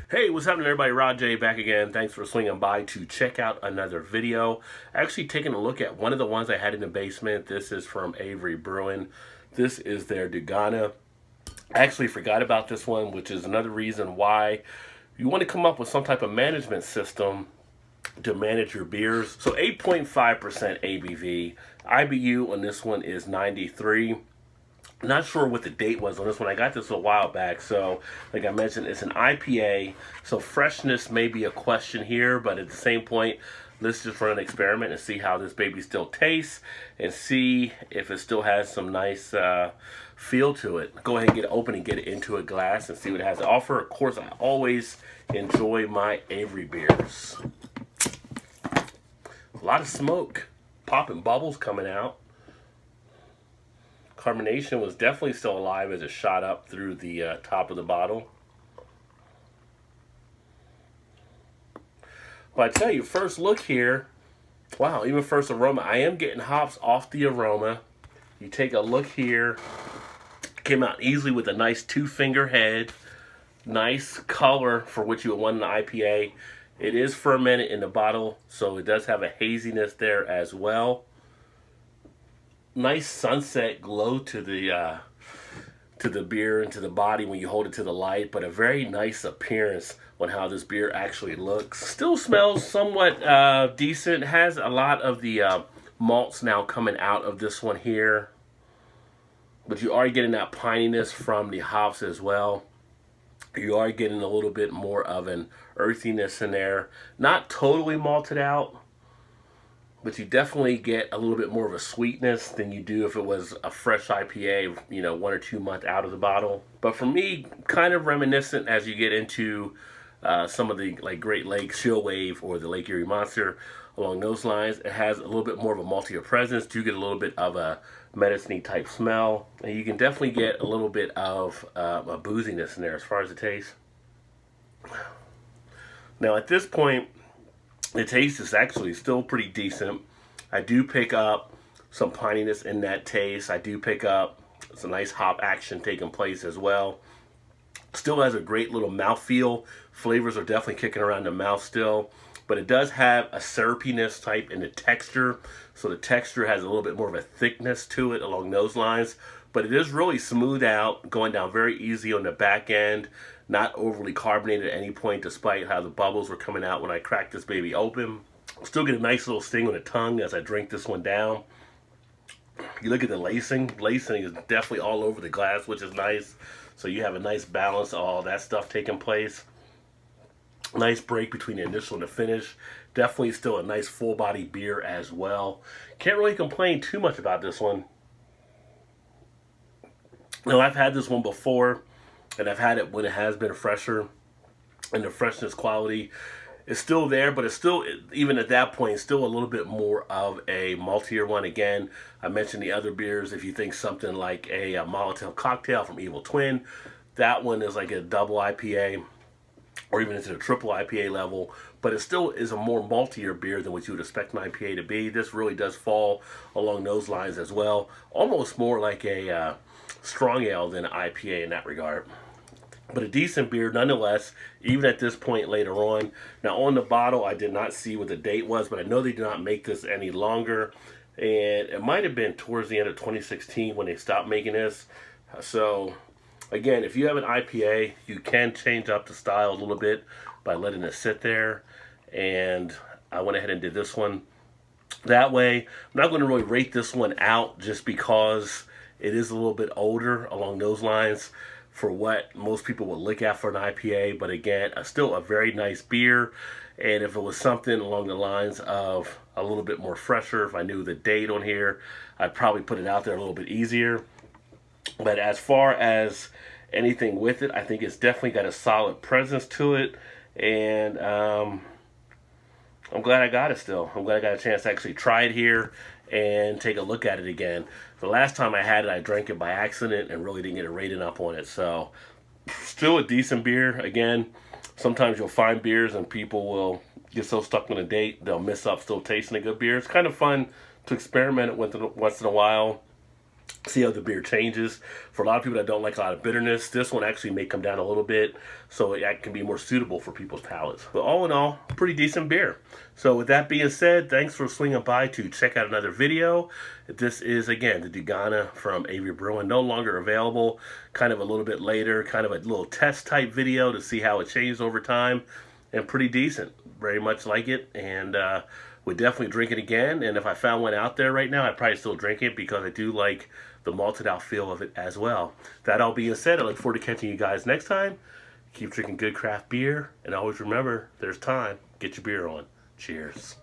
Hey, what's happening everybody? Rod J back again. Thanks for swinging by to check out another video. Actually taking a look at one of the ones I had in the basement. This is from Avery Brewing. This is their duganA. I actually forgot about this one, which is another reason why you want to come up with some type of management system to manage your beers. So 8.5% ABV. IBU on this one is 93. Not sure what the date was on this one. I got this a while back. So like I mentioned, it's an IPA. So freshness may be a question here, but at the same point, let's just run an experiment and see how this baby still tastes and see if it still has some nice feel to it. Go ahead and get it open and get it into a glass and see what it has to offer. Of course, I always enjoy my Avery beers. A lot of smoke, popping bubbles coming out. Carbonation was definitely still alive as it shot up through the top of the bottle. But I tell you, first look here, wow, even first aroma, I am getting hops off the aroma. You take a look here, came out easily with a nice 2-finger head, nice color for what you would want in an IPA. It is fermented in the bottle, so it does have a haziness there as well. Nice sunset glow to the beer and to the body when you hold it to the light, but a very nice appearance on how this beer actually looks. Still smells somewhat decent. Has a lot of the malts now coming out of this one here, but you are getting that pininess from the hops as well. You are getting a little bit more of an earthiness in there. Not totally malted out, but you definitely get a little bit more of a sweetness than you do if it was a fresh IPA, you know, 1 or 2 months out of the bottle. But for me, kind of reminiscent as you get into some of the like Great Lakes Chill Wave or the Lake Erie Monster, along those lines. It has a little bit more of a maltier presence. You get a little bit of a medicine-y type smell, and you can definitely get a little bit of a booziness in there as far as the taste. Now at this point, the taste is actually still pretty decent. I do pick up some pininess in that taste. I do pick up some nice hop action taking place as well. Still has a great little mouthfeel. Flavors are definitely kicking around the mouth still. But it does have a syrupiness type in the texture. So the texture has a little bit more of a thickness to it along those lines. But it is really smooth out, going down very easy on the back end. Not overly carbonated at any point, despite how the bubbles were coming out when I cracked this baby open. Still get a nice little sting on the tongue as I drink this one down. You look at the lacing. Lacing is definitely all over the glass, which is nice. So you have a nice balance of all that stuff taking place. Nice break between the initial and the finish. Definitely still a nice full body beer as well. Can't really complain too much about this one. Now, I've had this one before, and I've had it when it has been fresher, and the freshness quality is still there, but it's still, even at that point, still a little bit more of a maltier one. Again, I mentioned the other beers. If you think something like a Molotov cocktail from Evil Twin, that one is like a double IPA, or even into the triple IPA level, but it still is a more maltier beer than what you would expect an IPA to be. This really does fall along those lines as well. Almost more like a strong ale than an IPA in that regard. But a decent beer nonetheless, even at this point later on. Now on the bottle, I did not see what the date was, but I know they did not make this any longer. And it might have been towards the end of 2016 when they stopped making this. So again, if you have an IPA, you can change up the style a little bit by letting it sit there. And I went ahead and did this one that way. I'm not going to really rate this one out just because it is a little bit older along those lines for what most people would look at for an IPA. But again, still a very nice beer. And if it was something along the lines of a little bit more fresher, if I knew the date on here, I'd probably put it out there a little bit easier. But as far as anything with it, I think it's definitely got a solid presence to it. And I'm glad I got it still. I'm glad I got a chance to actually try it here and take a look at it again. The last time I had it, I drank it by accident and really didn't get a rating up on it. So still a decent beer. Again, sometimes you'll find beers and people will get so stuck on a date, they'll miss up still tasting a good beer. It's kind of fun to experiment it with once in a while. See how the beer changes. For a lot of people that don't like a lot of bitterness, this one actually may come down a little bit, so it can be more suitable for people's palates. But all in all, pretty decent beer. So with that being said, thanks for swinging by to check out another video. This is, again, the duganA from Avery Brewing, no longer available. Kind of a little bit later, kind of a little test type video to see how it changed over time, and pretty decent. Very much like it, and would definitely drink it again. And if I found one out there right now, I'd probably still drink it because I do like the malted out feel of it as well. That all being said, I look forward to catching you guys next time. Keep drinking good craft beer, and always remember, there's time. Get your beer on. Cheers.